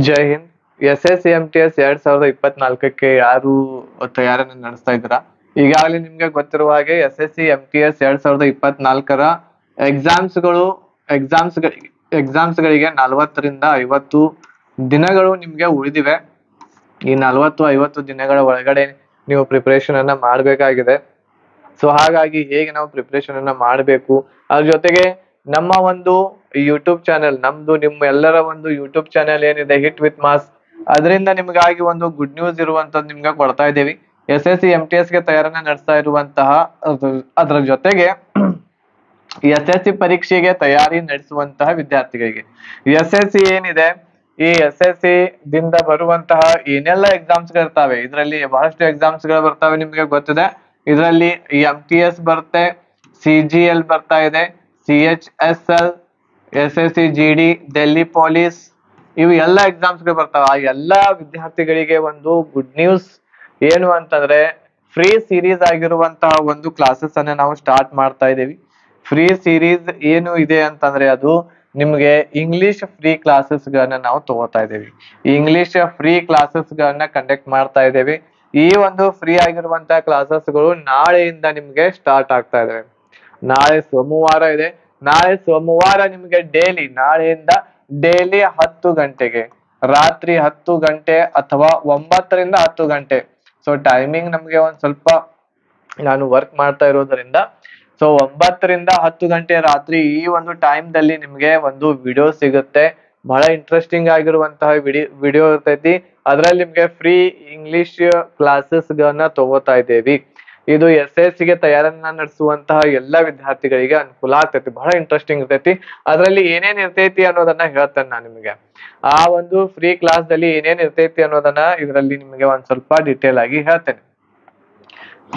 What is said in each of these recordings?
ಜೈ Hind. SSC MTS 2024ಕ್ಕೆ ಯಾರು ತಯಾರಿಯನ್ನು ನಡೆಸ್ತಾ ಇದ್ದೀರಾ? ಈಗಾಗಲೇ ನಿಮ್ಗೆ ಗೊತ್ತಿರುವ ಹಾಗೆ SSC MTS 2024ರ ಎಕ್ಸಾಮ್ಸ್ಗಳಿಗೆ 40ರಿಂದ 50 ದಿನಗಳು ನಿಮ್ಗೆ ಉಳಿದಿವೆ. ಈ 40-50 ದಿನಗಳ ಒಳಗಡೆ ನೀವು ಪ್ರಿಪರೇಷನ್ ಅನ್ನ ಮಾಡಬೇಕಾಗಿದೆ. ಸೊ ಹಾಗಾಗಿ ಹೇಗೆ ನಾವು ಪ್ರಿಪರೇಷನ್ ಅನ್ನ ಮಾಡಬೇಕು, ಅದ್ರ ಜೊತೆಗೆ ನಮ್ಮ ಒಂದು ಯೂಟ್ಯೂಬ್ ಚಾನೆಲ್, ನಮ್ದು ನಿಮ್ಮ ಎಲ್ಲರ ಒಂದು ಯೂಟ್ಯೂಬ್ ಚಾನೆಲ್ ಏನಿದೆ ಹಿಟ್ ವಿತ್ ಮಾಸ್, ಅದರಿಂದ ನಿಮ್ಗಾಗಿ ಒಂದು ಗುಡ್ ನ್ಯೂಸ್ ಇರುವಂತದ್ದು ನಿಮ್ಗೆ ಕೊಡ್ತಾ ಇದ್ದೀವಿ. SSC MTS ಗೆ ತಯಾರನ್ನ ನಡೆಸ್ತಾ ಇರುವಂತಹ ಅದರ ಜೊತೆಗೆ SSC ಪರೀಕ್ಷೆಗೆ ತಯಾರಿ ನಡೆಸುವಂತಹ ವಿದ್ಯಾರ್ಥಿಗಳಿಗೆ SSC ಏನಿದೆ, ಈ SSC ದಿಂದ ಬರುವಂತಹ ಏನೆಲ್ಲ ಎಕ್ಸಾಮ್ಸ್ ಇರ್ತಾವೆ, ಇದರಲ್ಲಿ ಬಹಳಷ್ಟು ಎಕ್ಸಾಮ್ಸ್ ಗಳು ಬರ್ತವೆ, ನಿಮ್ಗೆ ಗೊತ್ತಿದೆ. ಇದರಲ್ಲಿ MTS ಬರುತ್ತೆ, CGL ಬರ್ತಾ ಇದೆ, CHSL, SSC GD, Delhi police, ಇವು ಎಲ್ಲ ಎಕ್ಸಾಮ್ಸ್ ಗಳು ಬರ್ತಾವ. ಆ ಎಲ್ಲಾ ವಿದ್ಯಾರ್ಥಿಗಳಿಗೆ ಒಂದು ಗುಡ್ ನ್ಯೂಸ್ ಏನು ಅಂತಂದ್ರೆ, ಫ್ರೀ ಸೀರೀಸ್ ಆಗಿರುವಂತಹ ಒಂದು ಕ್ಲಾಸಸ್ ಅನ್ನ ನಾವು ಸ್ಟಾರ್ಟ್ ಮಾಡ್ತಾ ಇದ್ದೀವಿ. ಫ್ರೀ ಸೀರೀಸ್ ಏನು ಇದೆ ಅಂತಂದ್ರೆ, ಅದು ನಿಮ್ಗೆ ಇಂಗ್ಲಿಷ್ ಫ್ರೀ ಕ್ಲಾಸಸ್ ಗಳನ್ನ ನಾವು ತಗೋತಾ ಇದ್ದೀವಿ. ಇಂಗ್ಲಿಷ್ ಫ್ರೀ ಕ್ಲಾಸಸ್ ಗಳನ್ನ ಕಂಡಕ್ಟ್ ಮಾಡ್ತಾ ಇದ್ದೇವೆ. ಈ ಒಂದು ಫ್ರೀ ಆಗಿರುವಂತಹ ಕ್ಲಾಸಸ್ ಗಳು ನಾಳೆಯಿಂದ ನಿಮ್ಗೆ ಸ್ಟಾರ್ಟ್ ಆಗ್ತಾ ಇದಾವೆ. ನಾಳೆ ಸೋಮವಾರ ಇದೆ. ನಾಳೆ ಸೋಮವಾರ ನಿಮ್ಗೆ ನಾಳೆಯಿಂದ ಡೈಲಿ 10 ಗಂಟೆಗೆ, ರಾತ್ರಿ 10 ಗಂಟೆ ಅಥವಾ 9ರಿಂದ 10 ಗಂಟೆ. ಸೊ ಟೈಮಿಂಗ್ ನಮ್ಗೆ ಒಂದ್ ಸ್ವಲ್ಪ, ನಾನು ವರ್ಕ್ ಮಾಡ್ತಾ ಇರೋದ್ರಿಂದ, ಸೊ 9ರಿಂದ 10 ಗಂಟೆ ರಾತ್ರಿ ಈ ಒಂದು ಟೈಮ್ ದಲ್ಲಿ ನಿಮ್ಗೆ ಒಂದು ವಿಡಿಯೋ ಸಿಗುತ್ತೆ. ಬಹಳ ಇಂಟ್ರೆಸ್ಟಿಂಗ್ ಆಗಿರುವಂತಹ ವಿಡಿಯೋ ಇರ್ತೈತಿ. ಅದ್ರಲ್ಲಿ ನಿಮ್ಗೆ ಫ್ರೀ ಇಂಗ್ಲಿಷ್ ಕ್ಲಾಸಸ್ ಗಳನ್ನ ತಗೋತಾ ಇದ್ದೇವಿ. ಇದು SSC ಗೆ ತಯಾರನ್ನ ನಡೆಸುವಂತಹ ಎಲ್ಲಾ ವಿದ್ಯಾರ್ಥಿಗಳಿಗೆ ಅನುಕೂಲ ಆಗ್ತೈತಿ. ಬಹಳ ಇಂಟ್ರೆಸ್ಟಿಂಗ್ ಇರ್ತೈತಿ. ಅದರಲ್ಲಿ ಏನೇನ್ ಇರ್ತೈತಿ ಅನ್ನೋದನ್ನ ಹೇಳ್ತೇನೆ ನಾನು ನಿಮ್ಗೆ. ಆ ಒಂದು ಫ್ರೀ ಕ್ಲಾಸ್ ದಲ್ಲಿ ಏನೇನ್ ಇರ್ತೈತಿ ಅನ್ನೋದನ್ನ ಇದರಲ್ಲಿ ನಿಮ್ಗೆ ಒಂದ್ ಸ್ವಲ್ಪ ಡಿಟೇಲ್ ಆಗಿ ಹೇಳ್ತೇನೆ.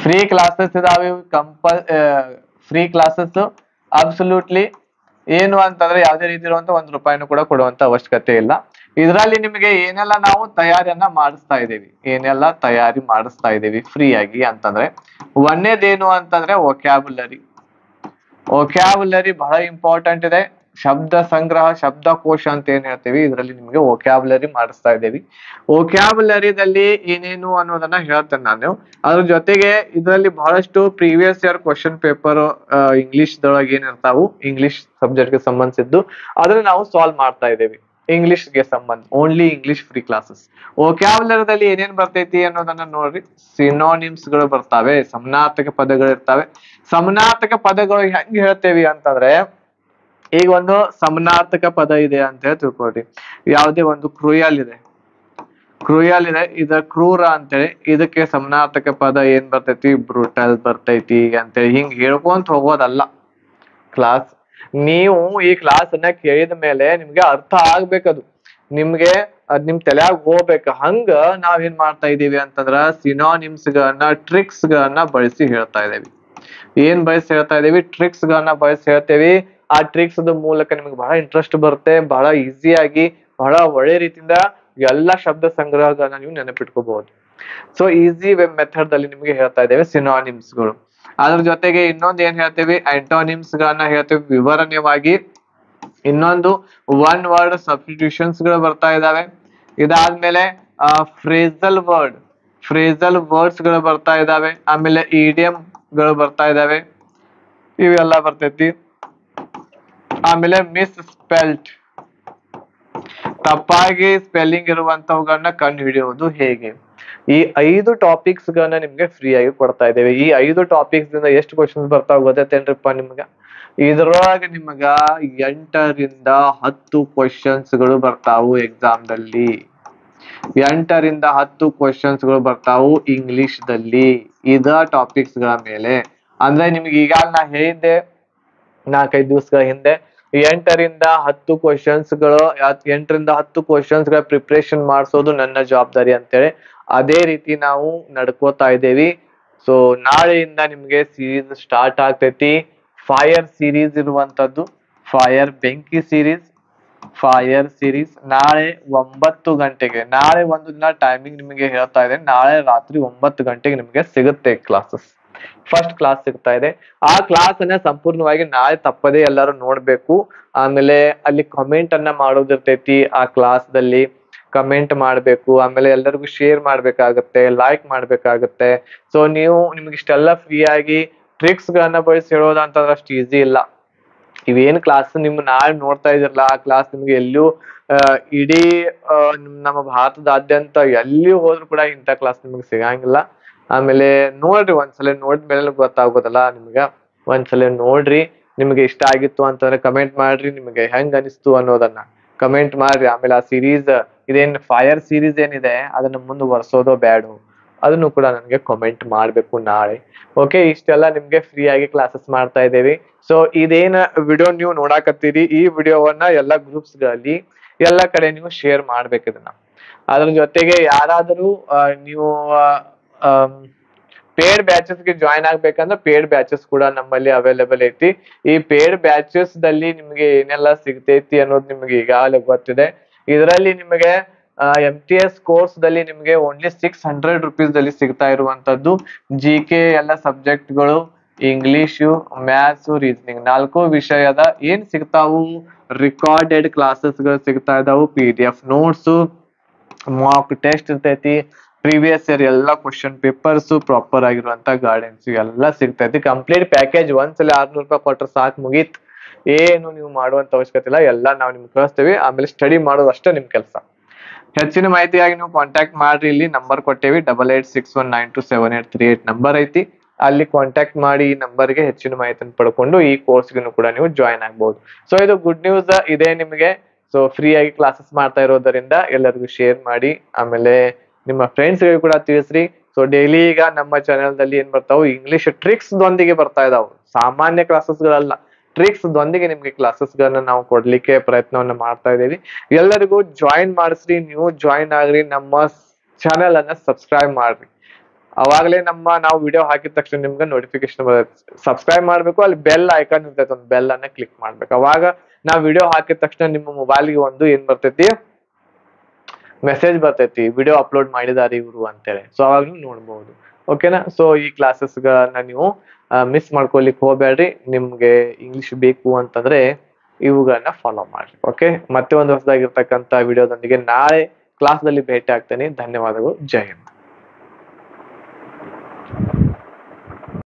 ಫ್ರೀ ಕ್ಲಾಸಸ್ ಇದಾವೆ, ಫ್ರೀ ಕ್ಲಾಸಸ್ ಅಬ್ಸಲ್ಯೂಟ್ಲಿ ಏನು ಅಂತಂದ್ರೆ ಯಾವುದೇ ರೀತಿ ಇರುವಂತ ₹1 ಕೂಡ ಕೊಡುವಂತ ಅವಶ್ಯಕತೆ ಇಲ್ಲ. ಇದರಲ್ಲಿ ನಿಮಗೆ ಏನೆಲ್ಲ ನಾವು ತಯಾರಿಯನ್ನ ಮಾಡಿಸ್ತಾ ಇದೀವಿ ಫ್ರೀ ಆಗಿ ಅಂತಂದ್ರೆ, ಒಂದೇದೇನು ಅಂತಂದ್ರೆ ವೊಕ್ಯಾಬುಲರಿ ಬಹಳ ಇಂಪಾರ್ಟೆಂಟ್ ಇದೆ. ಶಬ್ದ ಸಂಗ್ರಹ, ಶಬ್ದಕೋಶ ಅಂತ ಏನ್ ಹೇಳ್ತೀವಿ, ಇದರಲ್ಲಿ ನಿಮಗೆ ವೊಕ್ಯಾಬುಲರಿ ಮಾಡಿಸ್ತಾ ಇದ್ದೀವಿ. ವೊಕ್ಯಾಬುಲರಿದಲ್ಲಿ ಏನೇನು ಅನ್ನೋದನ್ನ ಹೇಳ್ತೇನೆ ನಾನು. ಅದ್ರ ಜೊತೆಗೆ ಇದರಲ್ಲಿ ಬಹಳಷ್ಟು previous year question paper English ದೊಳಗೆ ಏನಿರ್ತಾವು, ಇಂಗ್ಲಿಷ್ ಸಬ್ಜೆಕ್ಟ್ ಗೆ ಸಂಬಂಧಿಸಿದ್ದು, ಅದನ್ನ ನಾವು ಸಾಲ್ವ್ ಮಾಡ್ತಾ ಇದ್ದೇವೆ. ಇಂಗ್ಲಿಷ್ಗೆ ಸಂಬಂಧ ಓನ್ಲಿ ಇಂಗ್ಲಿಷ್ ಫ್ರೀ ಕ್ಲಾಸಸ್. ವೊಕ್ಯಾಬುಲರಿದಲ್ಲಿ ಏನೇನ್ ಬರ್ತೈತಿ ಅನ್ನೋದನ್ನ ನೋಡ್ರಿ. ಸಿನೋನಿಮ್ಸ್ ಗಳು ಬರ್ತಾವೆ, ಸಮನಾರ್ಥಕ ಪದಗಳು ಇರ್ತಾವೆ. ಸಮನಾರ್ಥಕ ಪದಗಳು ಹೆಂಗ್ ಹೇಳ್ತೇವಿ ಅಂತಂದ್ರೆ, ಈಗ ಒಂದು ಸಮನಾರ್ಥಕ ಪದ ಇದೆ ಅಂತ ಹೇಳಿ ತಿಳ್ಕೊಳ್ರಿ. ಯಾವುದೇ ಒಂದು ಕ್ರೂಯಲ್ ಇದೆ, ಇದ ಕ್ರೂರ ಅಂತೇಳಿ, ಇದಕ್ಕೆ ಸಮನಾರ್ಥಕ ಪದ ಏನ್ ಬರ್ತೈತಿ, ಬ್ರೂಟಲ್ ಬರ್ತೈತಿ ಅಂತೇಳಿ ಹಿಂಗ್ ಹೇಳ್ಕೊಂತ ಹೋಗೋದಲ್ಲ ಕ್ಲಾಸ್. ನೀವು ಈ ಕ್ಲಾಸ್ ಅನ್ನ ಕೇಳಿದ ಮೇಲೆ ನಿಮ್ಗೆ ಅರ್ಥ ಆಗ್ಬೇಕದು, ನಿಮ್ಗೆ ನಿಮ್ ತಲೆಯಾಗ ಹೋಗ್ಬೇಕು. ಹಂಗ ನಾವ್ ಏನ್ ಮಾಡ್ತಾ ಇದೀವಿ ಅಂತಂದ್ರ, ಸಿನೋನಿಮ್ಸ್ ಗಳನ್ನ, ಟ್ರಿಕ್ಸ್ ಗಳನ್ನ ಬಳಸಿ ಹೇಳ್ತಾ ಇದೇವಿ. ಏನ್ ಬಳಸಿ ಹೇಳ್ತಾ ಇದೀವಿ? ಟ್ರಿಕ್ಸ್ ಗಳನ್ನ ಬಳಸಿ ಹೇಳ್ತೇವಿ. ಆ ಟ್ರಿಕ್ಸ್ ಮೂಲಕ ನಿಮ್ಗೆ ಬಹಳ ಇಂಟ್ರೆಸ್ಟ್ ಬರುತ್ತೆ. ಬಹಳ ಈಸಿಯಾಗಿ, ಬಹಳ ಒಳ್ಳೆ ರೀತಿಯಿಂದ ಎಲ್ಲಾ ಶಬ್ದ ಸಂಗ್ರಹಗಳನ್ನ ನೀವು ನೆನಪಿಟ್ಕೋಬಹುದು. ಸೊ ಈಸಿ ಮೆಥಡ್ ಅಲ್ಲಿ ನಿಮ್ಗೆ ಹೇಳ್ತಾ ಇದ್ದೇವೆ ಸಿನೋನಿಮ್ಸ್ ಗಳು. ಅದ್ರ ಜೊತೆಗೆ ಇನ್ನೊಂದು ಏನ್ ಹೇಳ್ತೇವೆ, ಆಂಟೋನಿಮ್ಸ್ ಗಳನ್ನ ಹೇಳ್ತೇವೆ ವಿವರಣೆವಾಗಿ. ಇನ್ನೊಂದು ಒನ್ ವರ್ಡ್ ಸಬ್ಸ್ಟಿಟ್ಯೂಷನ್ಸ್ ಗಳು ಬರ್ತಾ ಇದಾವೆ. ಇದಾದ್ಮೇಲೆ ಫ್ರೇಸಲ್ ವರ್ಡ್ಸ್ ಗಳು ಬರ್ತಾ ಇದಾವೆ. ಆಮೇಲೆ ಇಡಿಯಂ ಗಳು ಬರ್ತಾ ಇದಾವೆ, ಇವೆಲ್ಲ ಬರ್ತೈತಿ. ಆಮೇಲೆ ಮಿಸ್ ಸ್ಪೆಲ್ಟ್, ತಪ್ಪಾಗಿ ಸ್ಪೆಲ್ಲಿಂಗ್ ಇರುವಂತವುಗಳನ್ನ ಕಂಡು ಹಿಡಿಯೋದು ಹೇಗೆ. ಈ 5 ಟಾಪಿಕ್ಸ್ ಗಳನ್ನ ನಿಮ್ಗೆ ಫ್ರೀ ಆಗಿ ಕೊಡ್ತಾ ಇದ್ದೇವೆ. ಈ 5 ಟಾಪಿಕ್ಸ್ ದಿಂದ ಎಷ್ಟು ಕ್ವಶನ್ಸ್ ಬರ್ತಾವ ಗೊತ್ತೇನ್ರಿಪ್ಪ ನಿಮ್ಗ? ಇದ್ರೊಳಗೆ ನಿಮ್ಗ 8ರಿಂದ 10 ಕ್ವಶನ್ಸ್ ಗಳು ಬರ್ತಾವು ಎಕ್ಸಾಮ್ ದಲ್ಲಿ. 8ರಿಂದ 10 ಕ್ವಶನ್ಸ್ ಗಳು ಬರ್ತಾವು ಇಂಗ್ಲಿಷ್ ದಲ್ಲಿ, ಇದ ಟಾಪಿಕ್ಸ್ ಗಳ ಮೇಲೆ. ಅಂದ್ರೆ ನಿಮ್ಗೆ ಈಗಾಗಲೇ ನಾ ಹೇಳಿದ್ದೆ 4-5 ದಿವಸಗಳ ಹಿಂದೆ, 8ರಿಂದ 10 ಕ್ವಶನ್ಸ್ ಗಳ ಪ್ರಿಪರೇಷನ್ ಮಾಡಿಸೋದು ನನ್ನ ಜವಾಬ್ದಾರಿ ಅಂತೇಳಿ. ಅದೇ ರೀತಿ ನಾವು ನಡ್ಕೋತಾ ಇದ್ದೇವಿ. ಸೊ ನಾಳೆಯಿಂದ ನಿಮ್ಗೆ ಸೀರೀಸ್ ಸ್ಟಾರ್ಟ್ ಆಗ್ತೈತಿ. ಫೈರ್ ಸೀರೀಸ್ ಇರುವಂತದ್ದು, ಬೆಂಕಿ ಸೀರೀಸ್ ನಾಳೆ 9 ಗಂಟೆಗೆ. ನಾಳೆ ಒಂದು ದಿನ ಟೈಮಿಂಗ್ ನಿಮಗೆ ಹೇಳ್ತಾ ಇದೆ, ನಾಳೆ ರಾತ್ರಿ 9 ಗಂಟೆಗೆ ನಿಮ್ಗೆ ಸಿಗುತ್ತೆ ಕ್ಲಾಸಸ್. ಫಸ್ಟ್ ಕ್ಲಾಸ್ ಸಿಗ್ತಾ ಇದೆ. ಆ ಕ್ಲಾಸ್ ಅನ್ನ ಸಂಪೂರ್ಣವಾಗಿ ನಾಳೆ ತಪ್ಪದೇ ಎಲ್ಲರೂ ನೋಡ್ಬೇಕು. ಆಮೇಲೆ ಅಲ್ಲಿ ಕಮೆಂಟ್ ಅನ್ನ ಮಾಡೋದಿರ್ತೈತಿ. ಆ ಕ್ಲಾಸ್ ದಲ್ಲಿ ಕಮೆಂಟ್ ಮಾಡ್ಬೇಕು, ಆಮೇಲೆ ಎಲ್ಲರಿಗೂ ಶೇರ್ ಮಾಡ್ಬೇಕಾಗತ್ತೆ, ಲೈಕ್ ಮಾಡ್ಬೇಕಾಗತ್ತೆ. ಸೊ ನಿಮ್ಗೆ ಇಷ್ಟೆಲ್ಲ ಫ್ರೀ ಆಗಿ ಟ್ರಿಕ್ಸ್ ಗಳನ್ನ ಬಳಸಿ ಹೇಳೋದಂತಂದ್ರೆ ಅಷ್ಟು ಈಸಿ ಇಲ್ಲ. ಇವೇನ್ ಕ್ಲಾಸ್ ನಿಮ್ ನಾಳೆ ನೋಡ್ತಾ ಇದಿರಲ್ಲ, ಆ ಕ್ಲಾಸ್ ನಿಮ್ಗೆ ಎಲ್ಲೂ ಇಡೀ ನಮ್ಮ ಭಾರತದಾದ್ಯಂತ ಎಲ್ಲಿ ಹೋದ್ರು ಕೂಡ ಇಂಥ ಕ್ಲಾಸ್ ನಿಮ್ಗೆ ಸಿಗಂಗಿಲ್ಲ. ಆಮೇಲೆ ನೋಡ್ರಿ, ಒಂದ್ಸಲ ನೋಡಿದ್ಮೇಲೆ ಗೊತ್ತಾಗೋದಲ್ಲ ನಿಮ್ಗ. ಒಂದ್ಸಲ ನೋಡ್ರಿ, ನಿಮ್ಗೆ ಇಷ್ಟ ಆಗಿತ್ತು ಅಂತಂದ್ರೆ ಕಮೆಂಟ್ ಮಾಡ್ರಿ, ನಿಮ್ಗೆ ಹೆಂಗ್ ಅನಿಸ್ತು ಅನ್ನೋದನ್ನ ಕಮೆಂಟ್ ಮಾಡ್ರಿ. ಆಮೇಲೆ ಆ ಸೀರೀಸ್ ಇದೇನ್ ಫೈರ್ ಸೀರೀಸ್ ಏನಿದೆ ಅದನ್ನ ಮುಂದುವರ್ಸೋದೋ ಬ್ಯಾಡೋ ಅದನ್ನು ಕೂಡ ನನಗೆ ಕಮೆಂಟ್ ಮಾಡ್ಬೇಕು ನಾಳೆ. ಓಕೆ, ಇಷ್ಟೆಲ್ಲ ನಿಮ್ಗೆ ಫ್ರೀ ಆಗಿ ಕ್ಲಾಸಸ್ ಮಾಡ್ತಾ ಇದ್ದೇವೆ. ಸೊ ಇದೇನ ವಿಡಿಯೋ ನೀವು ನೋಡಾಕತ್ತೀರಿ, ಈ ವಿಡಿಯೋವನ್ನ ಎಲ್ಲ ಗ್ರೂಪ್ಸ್ ಗಳಲ್ಲಿ ಎಲ್ಲ ಕಡೆ ನೀವು ಶೇರ್ ಮಾಡ್ಬೇಕು ಇದನ್ನ. ಅದ್ರ ಜೊತೆಗೆ ಯಾರಾದರೂ ನೀವು ಪೇಡ್ ಬ್ಯಾಚಸ್ ಗೆ ಜಾಯ್ನ್ ಆಗ್ಬೇಕಂದ್ರೆ ಪೇಡ್ ಬ್ಯಾಚಸ್ ಕೂಡ ನಮ್ಮಲ್ಲಿ ಅವೈಲೇಬಲ್ ಐತಿ. ಈ ಪೇಡ್ ಬ್ಯಾಚಸ್ ದಲ್ಲಿ ನಿಮ್ಗೆ ಏನೆಲ್ಲ ಸಿಗ್ತೈತಿ ಅನ್ನೋದು ನಿಮ್ಗೆ ಈಗಾಗಲೇ ಗೊತ್ತಿದೆ. ಇದರಲ್ಲಿ ನಿಮಗೆ MTS ಕೋರ್ಸ್ ದಲ್ಲಿ ನಿಮ್ಗೆ ಓನ್ಲಿ 600 rupees ದಲ್ಲಿ ಸಿಗ್ತಾ ಇರುವಂತದ್ದು GK ಎಲ್ಲ ಸಬ್ಜೆಕ್ಟ್ ಗಳು, ಇಂಗ್ಲಿಷು, ಮ್ಯಾಥ್ಸ್, ರೀಸನಿಂಗ್ 4 ವಿಷಯದ ಏನ್ ಸಿಗ್ತಾವು ರಿಕಾರ್ಡೆಡ್ ಕ್ಲಾಸಸ್ ಗಳು ಸಿಗ್ತಾ ಇದಾವು. PDF ನೋಟ್ಸ್, ಮಾಕ್ ಟೆಸ್ಟ್ ಇರ್ತೈತಿ, ಪ್ರೀವಿಯಸ್ ಇಯರ್ ಎಲ್ಲ ಕ್ವಶನ್ ಪೇಪರ್ಸ್, ಪ್ರಾಪರ್ ಆಗಿರುವಂತ ಗೈಡೆನ್ಸ್ ಎಲ್ಲ ಸಿಗ್ತೈತಿ. ಕಂಪ್ಲೀಟ್ ಪ್ಯಾಕೇಜ್ ಒಂದ್ಸಲ 600 ರೂಪಾಯಿ ಕೊಟ್ರೆ ಸಾಕು, ಮುಗೀತ್. ಏನು ನೀವು ಮಾಡುವಂತ ಅವಶ್ಯಕತೆ ಇಲ್ಲ, ಎಲ್ಲ ನಾವು ನಿಮ್ಗೆ ಕಳಿಸ್ತೇವೆ. ಆಮೇಲೆ ಸ್ಟಡಿ ಮಾಡೋದು ಅಷ್ಟೇ ನಿಮ್ ಕೆಲಸ. ಹೆಚ್ಚಿನ ಮಾಹಿತಿಯಾಗಿ ನೀವು ಕಾಂಟ್ಯಾಕ್ಟ್ ಮಾಡ್ರಿ. ಇಲ್ಲಿ ನಂಬರ್ ಕೊಟ್ಟೇವಿ 8861927838 ನಂಬರ್ ಐತಿ. ಅಲ್ಲಿ ಕಾಂಟ್ಯಾಕ್ಟ್ ಮಾಡಿ ಈ ನಂಬರ್ಗೆ ಹೆಚ್ಚಿನ ಮಾಹಿತಿಯನ್ನು ಪಡ್ಕೊಂಡು ಈ ಕೋರ್ಸ್ಗೂ ಕೂಡ ನೀವು ಜಾಯಿನ್ ಆಗ್ಬಹುದು. ಸೊ ಇದು ಗುಡ್ ನ್ಯೂಸ್ ಇದೆ ನಿಮಗೆ. ಸೊ ಫ್ರೀ ಆಗಿ ಕ್ಲಾಸಸ್ ಮಾಡ್ತಾ ಇರೋದರಿಂದ ಎಲ್ಲರಿಗೂ ಶೇರ್ ಮಾಡಿ, ಆಮೇಲೆ ನಿಮ್ಮ ಫ್ರೆಂಡ್ಸ್ ಗಳಿಗೆ ಕೂಡ ತಿಳಿಸ್ರಿ. ಸೊ ಡೈಲಿ ಈಗ ನಮ್ಮ ಚಾನೆಲ್ ದಲ್ಲಿ ಏನ್ ಬರ್ತಾವು ಇಂಗ್ಲಿಷ್ ಟ್ರಿಕ್ಸ್ ದೊಂದಿಗೆ ಬರ್ತಾ ಇದಾವು, ಸಾಮಾನ್ಯ ಕ್ಲಾಸಸ್ ಗಳಲ್ಲ, ಟ್ರಿಕ್ಸ್ ದೊಂದಿಗೆ ನಿಮ್ಗೆ ಕ್ಲಾಸಸ್ ಗಳನ್ನ ನಾವು ಕೊಡ್ಲಿಕ್ಕೆ ಪ್ರಯತ್ನವನ್ನ ಮಾಡ್ತಾ ಇದ್ದೀವಿ. ಎಲ್ಲರಿಗೂ ಜಾಯಿನ್ ಮಾಡಿಸ್ರಿ, ನೀವು ಜಾಯಿನ್ ಆಗ್ರಿ, ನಮ್ಮ ಚಾನೆಲ್ ಅನ್ನ ಸಬ್ಸ್ಕ್ರೈಬ್ ಮಾಡ್ರಿ. ಅವಾಗಲೇ ನಾವು ವಿಡಿಯೋ ಹಾಕಿದ ತಕ್ಷಣ ನಿಮ್ಗೆ ನೋಟಿಫಿಕೇಶನ್ ಬರುತ್ತೆ. ಸಬ್ಸ್ಕ್ರೈಬ್ ಮಾಡ್ಬೇಕು, ಅಲ್ಲಿ ಬೆಲ್ ಐಕಾನ್ ಇರ್ತೈತೆ, ಒಂದು ಬೆಲ್ ಅನ್ನ ಕ್ಲಿಕ್ ಮಾಡ್ಬೇಕು. ಅವಾಗ ನಾವು ವಿಡಿಯೋ ಹಾಕಿದ ತಕ್ಷಣ ನಿಮ್ಮ ಮೊಬೈಲ್ಗೆ ಒಂದು ಏನ್ ಬರ್ತೈತಿ, ಮೆಸೇಜ್ ಬರ್ತೈತಿ, ವಿಡಿಯೋ ಅಪ್ಲೋಡ್ ಮಾಡಿದಾರೆ ಇವರು ಅಂತೇಳಿ. ಸೊ ಅವಾಗ ನೀವು ನೋಡ್ಬಹುದು. ಓಕೆನಾ? ಸೊ ಈ ಕ್ಲಾಸಸ್ ಗಳನ್ನ ನೀವು ಮಿಸ್ ಮಾಡ್ಕೊಲಿಕ್ಕೆ ಹೋಗ್ಬೇಡ್ರಿ. ನಿಮ್ಗೆ ಇಂಗ್ಲಿಷ್ ಬೇಕು ಅಂತಂದ್ರೆ ಇವುಗಳನ್ನ ಫಾಲೋ ಮಾಡ್ರಿ. ಓಕೆ, ಮತ್ತೆ ಒಂದು ಹೊಸದಾಗಿರ್ತಕ್ಕಂಥ ವಿಡಿಯೋದೊಂದಿಗೆ ನಾಳೆ ಕ್ಲಾಸ್ ದಲ್ಲಿ ಭೇಟಿ ಆಗ್ತೇನೆ. ಧನ್ಯವಾದಗಳು. ಜೈ ಹಿಂದ್.